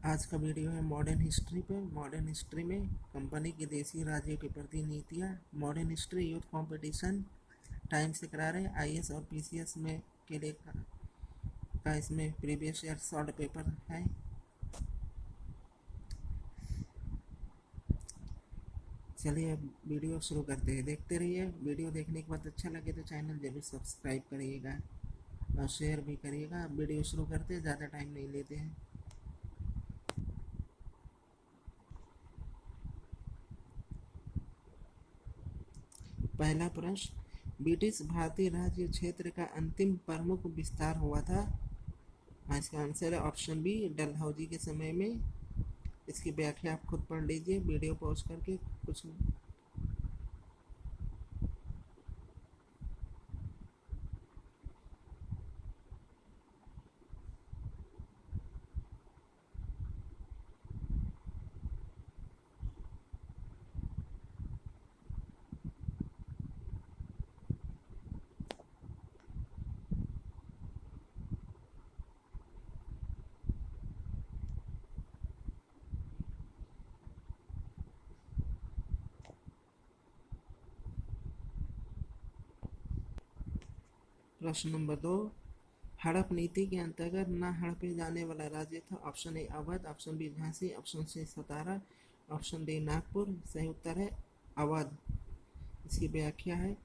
आज का वीडियो है मॉडर्न हिस्ट्री पे। मॉडर्न हिस्ट्री में कंपनी की देशी राज्यों की प्रतिनीतियाँ, modern history youth competition time से करा रहे आईएएस और पीसीएस में के लिए का इसमें प्रीवियस ईयर शॉर्ट पेपर है। चलिए अब वीडियो शुरू करते हैं, देखते रहिए। वीडियो देखने के बाद अच्छा लगे तो चैनल जरूर सब्सक्राइब करिएगा और शेयर भी करिएगा। अब वीडियो शुरू करते हैं, ज़्यादा टाइम नहीं लेते हैं। पहला प्रश्न, ब्रिटिश भारतीय राज्य क्षेत्र का अंतिम प्रमुख विस्तार हुआ था। इसका आंसर है ऑप्शन बी, डलहौजी के समय में। इसकी व्याख्या आप खुद पढ़ लीजिए वीडियो पॉज करके। कुछ प्रश्न नंबर 2, हड़प नीति के अंतर्गत न हड़पे जाने वाला राज्य था। Option A Awadh, option B Jhansi, option C Satara, option D Nagpur. सही उत्तर है अवध। इसकी व्याख्या है,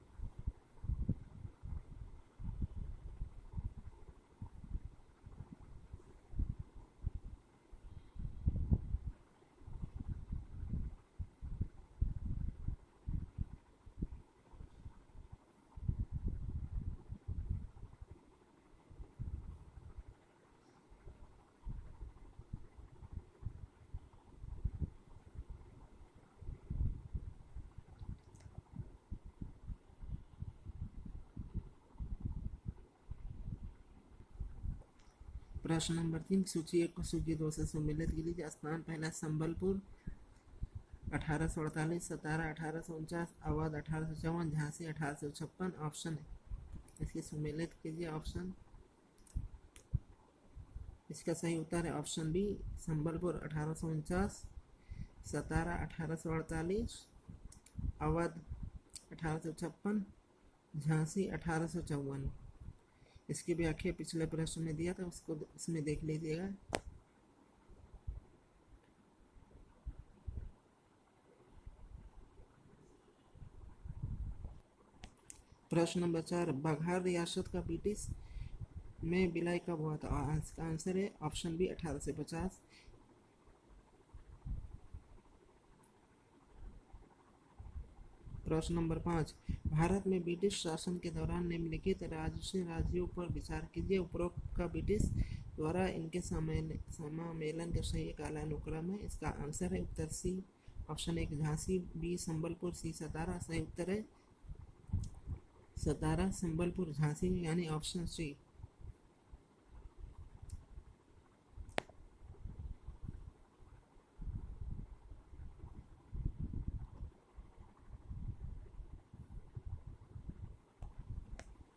प्रश्न नंबर 3, सूची 1 को सूची 2 से सम्मिलित कीजिए। स्थान पहला संबलपुर 1848, सतारा 1849, अवध 1854, झांसी 1856। ऑप्शन इसकी सम्मिलित कीजिए। ऑप्शन इसका सही उत्तर है ऑप्शन बी, संबलपुर 1849, सतारा 1848, अवध 1856, झांसी 1854। इसकी व्याख्या पिछले प्रश्न में दिया था, उसको इसमें देख लीजिएगा। प्रश्न नंबर 4, बघार रियासत का ब्रिटिश में विलय कब हुआ था। इसका आंसर है ऑप्शन बी 1850। प्रश्न नंबर 5, भारत में ब्रिटिश शासन के दौरान निम्नलिखित राज्यों पर विचार कीजिए। उपरोक्त का ब्रिटिश द्वारा इनके समामेलन का सही कालानुक्रम है। इसका आंसर है उत्तर सी, ऑप्शन एक झांसी, बी संबलपुर, सी सतारा। सही उत्तर है सतारा, संबलपुर, झांसी, यानी ऑप्शन सी।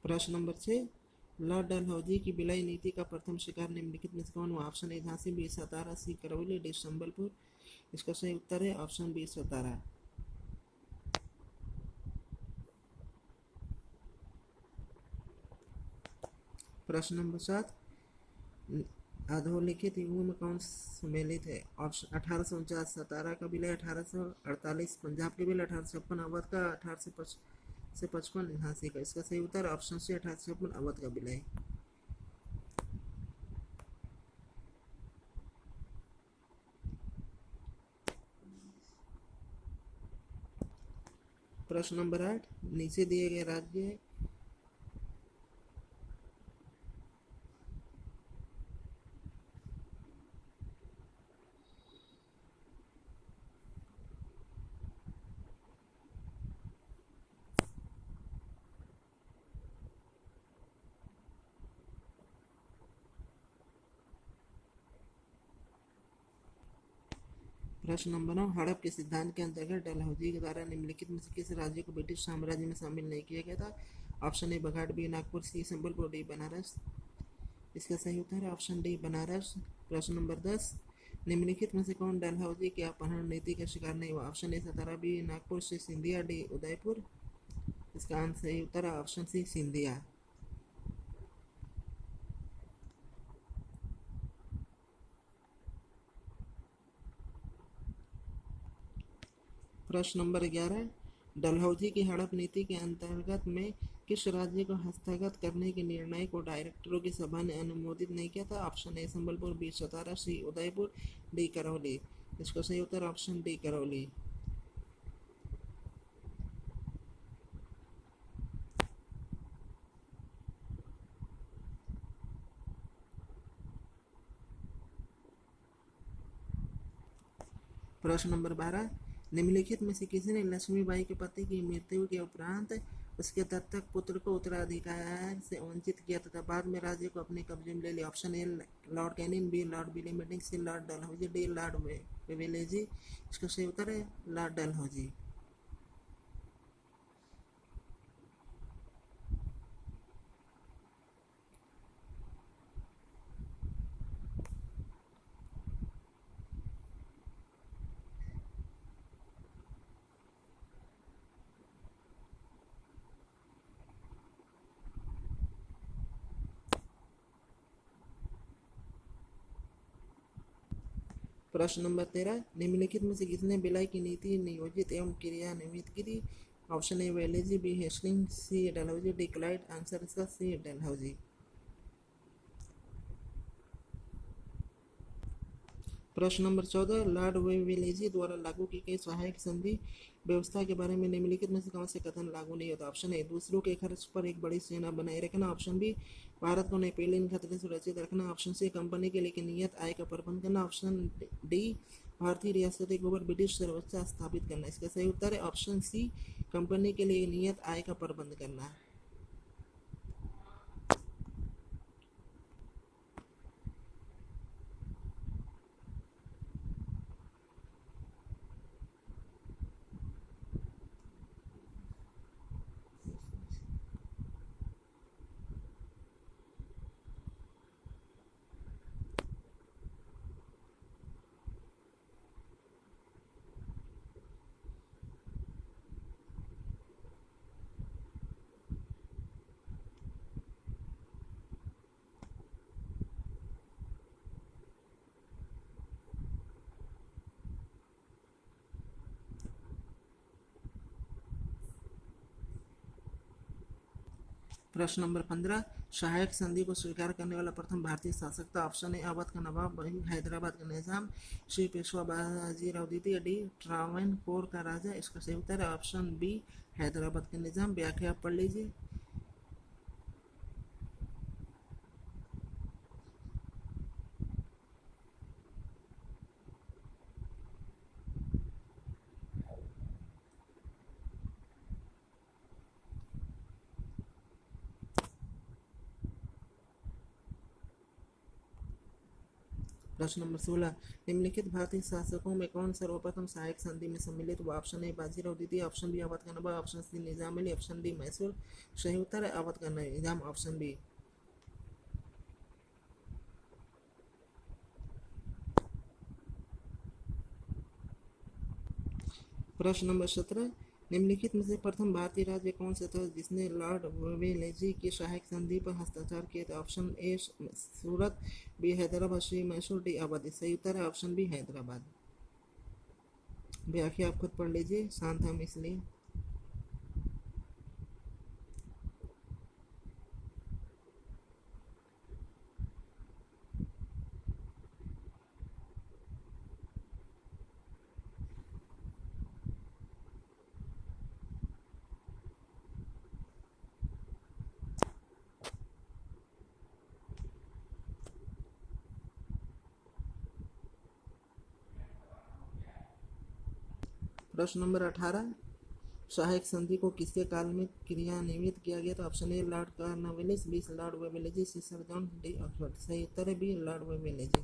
प्रश्न नंबर 6, लॉर्ड डलहौजी की विलय नीति का प्रथम शिकार निम्नलिखित में से कौन हुआ। Option A Jhansi, B Satara, C Karauli, D Sambalpur. इसका सही उत्तर है ऑप्शन बी सतारा। प्रश्न नंबर 7, अधोलिखित युगों में कौन सम्मिलित है। ऑप्शन 1849 सतारा का विलय, 1848 पंजाब के विलय, 1856 अवध का, 1855 झांसी का। इसका सही उत्तर ऑप्शन सी, 1856 अवध का विलय। प्रश्न नंबर 8, नीचे दिए गए राज्य प्रश्न नंबर 9, हड़प के सिद्धांत के अंतर्गत डलहौजी के द्वारा निम्नलिखित में से किस राज्य को ब्रिटिश साम्राज्य में शामिल नहीं किया गया था। Option A Baghat, B Nagpur, C Sambalpur, D Banaras. इसका सही उत्तर है ऑप्शन डी बनारस। प्रश्न नंबर 10, निम्नलिखित में से कौन डलहौजी की अपहरण नीति का शिकार नहीं हुआ? Option A Satara, B Nagpur, C Scindia, D Udaipur. इसका आंसर सही उत्तर है ऑप्शन सी सिंधिया। प्रश्न नंबर 11, डलहौजी की हड़प नीति के अंतर्गत में किस राज्य को हस्तगत करने के निर्णय को डायरेक्टरों की सभा ने अनुमोदित नहीं किया था? Option A Sambalpur, B Satara, C Udaipur, D Karauli. इसका सही उत्तर ऑप्शन डी करौली। प्रश्न नंबर 12, निम्नलिखित में से किसी ने लक्ष्मीबाई के पति की मृत्यु के उपरांत उसके दत्तक पुत्र को उत्तराधिकार से वंचित किया तथा बाद में राज्य को अपने कब्जे में ले लिया? Option A Lord Canning, B Lord William Bentinck, C Lord Dalhousie, D Lord Wellesley. इसका सही उत्तर है लॉर्ड डलहौजी। प्रश्न नंबर 13, निम्नलिखित में से किसने विलय की नीति नियोजित एवं क्रियान्वित की थी? Option A Wellesley, B Hastings, C Dalhousie, D Clive. Answer इसका सी डलहौजी। प्रश्न नंबर 14, लॉर्ड वेलेजी द्वारा लागू की गई सहायक संधि व्यवस्था के बारे में निम्नलिखित में से कौन से कथन लागू नहीं होता? ऑप्शन ए दूसरों के खर्च पर एक बड़ी सेना बनाए रखना। ऑप्शन बी भारत को नेपोलियन खतरे से सुरक्षित रखना। ऑप्शन सी कंपनी के लिए नियत आय का प्रबंध करना। ऑप्शन डी भारतीय रियासतें के ऊपर ब्रिटिश सर्वोच्च स्थापित करना। इसका सही उत्तर है ऑप्शन सी कंपनी के लिए नियत आय का प्रबंध करना। प्रश्न नंबर 15, सहायक संधि को स्वीकार करने वाला प्रथम भारतीय शासक था? ऑप्शन ए अवध का नवाब, बी हैदराबाद का निजाम, सी पेशवा बाजीराव द्वितीय, डी ट्रावनकोर का राजा। इसका सही उत्तर है ऑप्शन बी हैदराबाद का निजाम। व्याख्या आप पढ़ लीजिए। प्रश्न नंबर 16, निम्नलिखित भारतीय शासकों में कौन सर्वप्रथम सहायक संधि में सम्मिलित हुआ? ऑप्शन ए बाजीराव द्वितीय, ऑप्शन बी अवध का नवाब, option C Nizam Ali, option D Mysore. सही उत्तर है अवध का निजाम, ऑप्शन बी। प्रश्न नंबर 17, निम्नलिखित में से प्रथम भारतीय राज्य कौन सा था जिसने लॉर्ड वेलेजी की सहायक संधि पर हस्ताक्षर किए थे? Option A Surat, B Hyderabad, C Mysore, D Awadh. सही उत्तर है ऑप्शन बी हैदराबाद। व्याख्या आप खुद पढ़ लीजिए, शांत हम इसलिए। प्रश्न नंबर 18, सहायक संधि को किसके काल में क्रियान्वित किया गया था? Option A Lord Cornwallis, B Lord Wellesley, C sir John, D Oxford. सही उत्तर है बी लॉर्ड वेलेजी।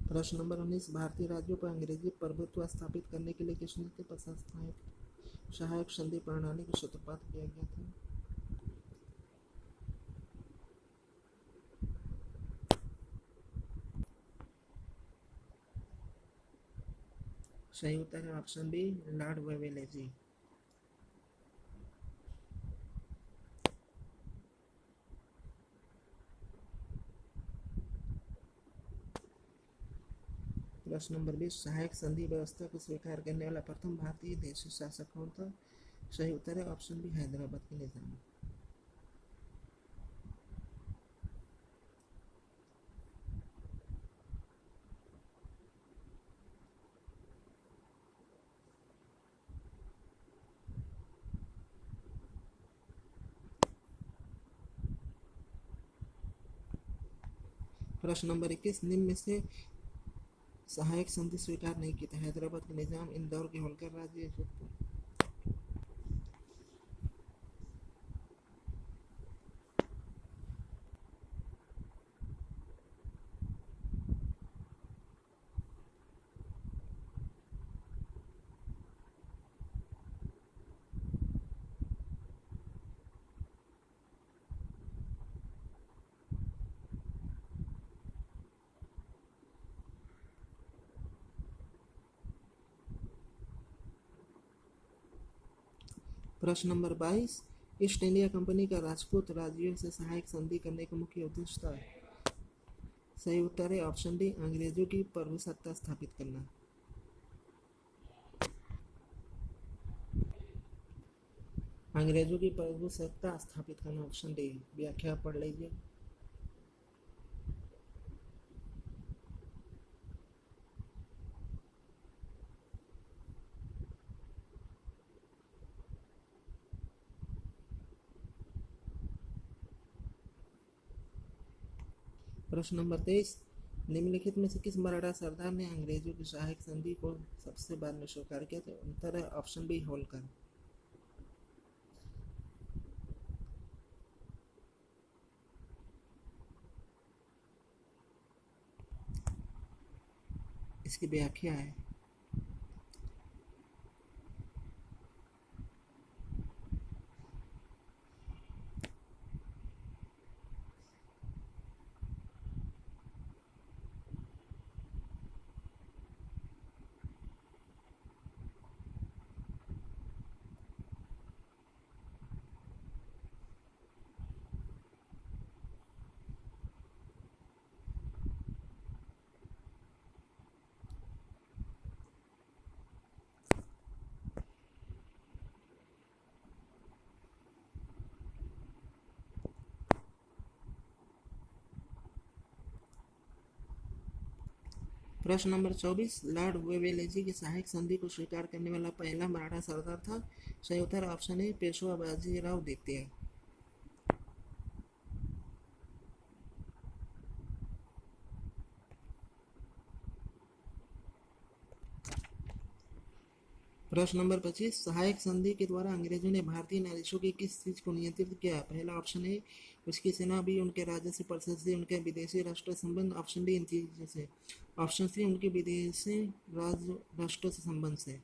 प्रश्न नंबर 19, भारतीय राज्यों पर अंग्रेजी प्रभुत्व स्थापित करने के लिए किस नीति पर संस्थापित सहायक संधि प्रणाली का सूत्रपात किया गया था? सही उत्तर है ऑप्शन बी, लॉर्ड वेवेलेजी। प्रश्न नंबर 20, सहायक संधि व्यवस्था को स्वीकार करने वाला प्रथम भारतीय देशी शासक कौन था? सही उत्तर है ऑप्शन बी, हैदराबाद के निजाम। प्रश्न नंबर 21, निम्न में से सहायक संधि स्वीकार नहीं की थी? हैदराबाद के निजाम, इंदौर के होलकर राज्य, जोधपुर। प्रश्न नंबर 22, ईस्ट इंडिया कंपनी का राजपूत राज्यों से सहायक संधि करने का मुख्य उद्देश्य था? सही उत्तर है ऑप्शन डी, अंग्रेजों की प्रभुसत्ता स्थापित करना। अंग्रेजों की प्रभुसत्ता स्थापित करना, ऑप्शन डी। व्याख्या पढ़ लीजिए। प्रश्न नंबर 23, निम्नलिखित में से किस मराठा सरदार ने अंग्रेजों की सहायक संधि को सबसे बाद में स्वीकार किया था? उत्तर है ऑप्शन बी, होलकर। इसकी व्याख्या है, प्रश्न नंबर 24, लॉर्ड वेवेलेजी की सहायक संधि को स्वीकार करने वाला पहला मराठा सरदार था? सही उत्तर ऑप्शन ए, पेशवा बाजीराव द्वितीय। प्रश्न नंबर 25, सहायक संधि के द्वारा अंग्रेजों ने भारतीय नरेशों की किस चीज को नियंत्रित किया? पहला ऑप्शन ए, उसकी सेना, बी उनके राजस्व परिषद से, उनके विदेशी राष्ट्र संबंध, ऑप्शन डी इन चीजों से, ऑप्शन सी उनके विदेशी राष्ट्र से संबंध से।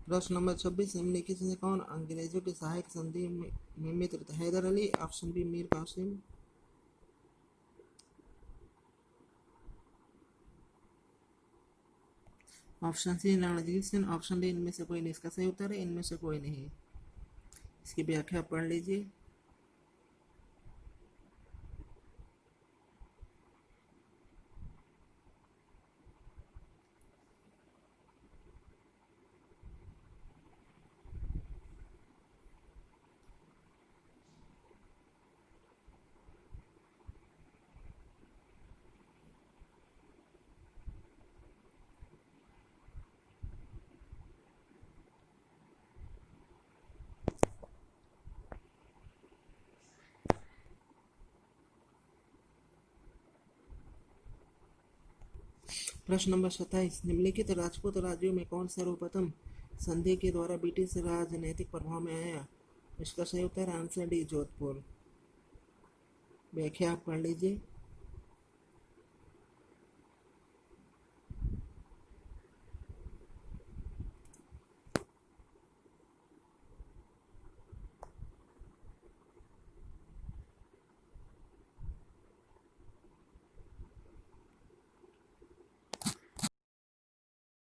प्रश्न नंबर 26, निम्नलिखित से कौन अंग्रेजों की सहायक संधि में मित्र थे? Hyder Ali, option B Mir Qasim, option C Ranjit Singh, option D इनमें से कोई नहीं। इसका सही उत्तर है इनमें से कोई नहीं। इसकी व्याख्या पढ़ लीजिए। प्रश्न नंबर 27, निम्नलिखित राजपूत राज्यों में कौन सर्वप्रथम संधि के द्वारा ब्रिटिश राजनैतिक प्रभाव में आया? इसका सही उत्तर आंसर डी जोधपुर। व्याख्या आप पढ़ लीजिए।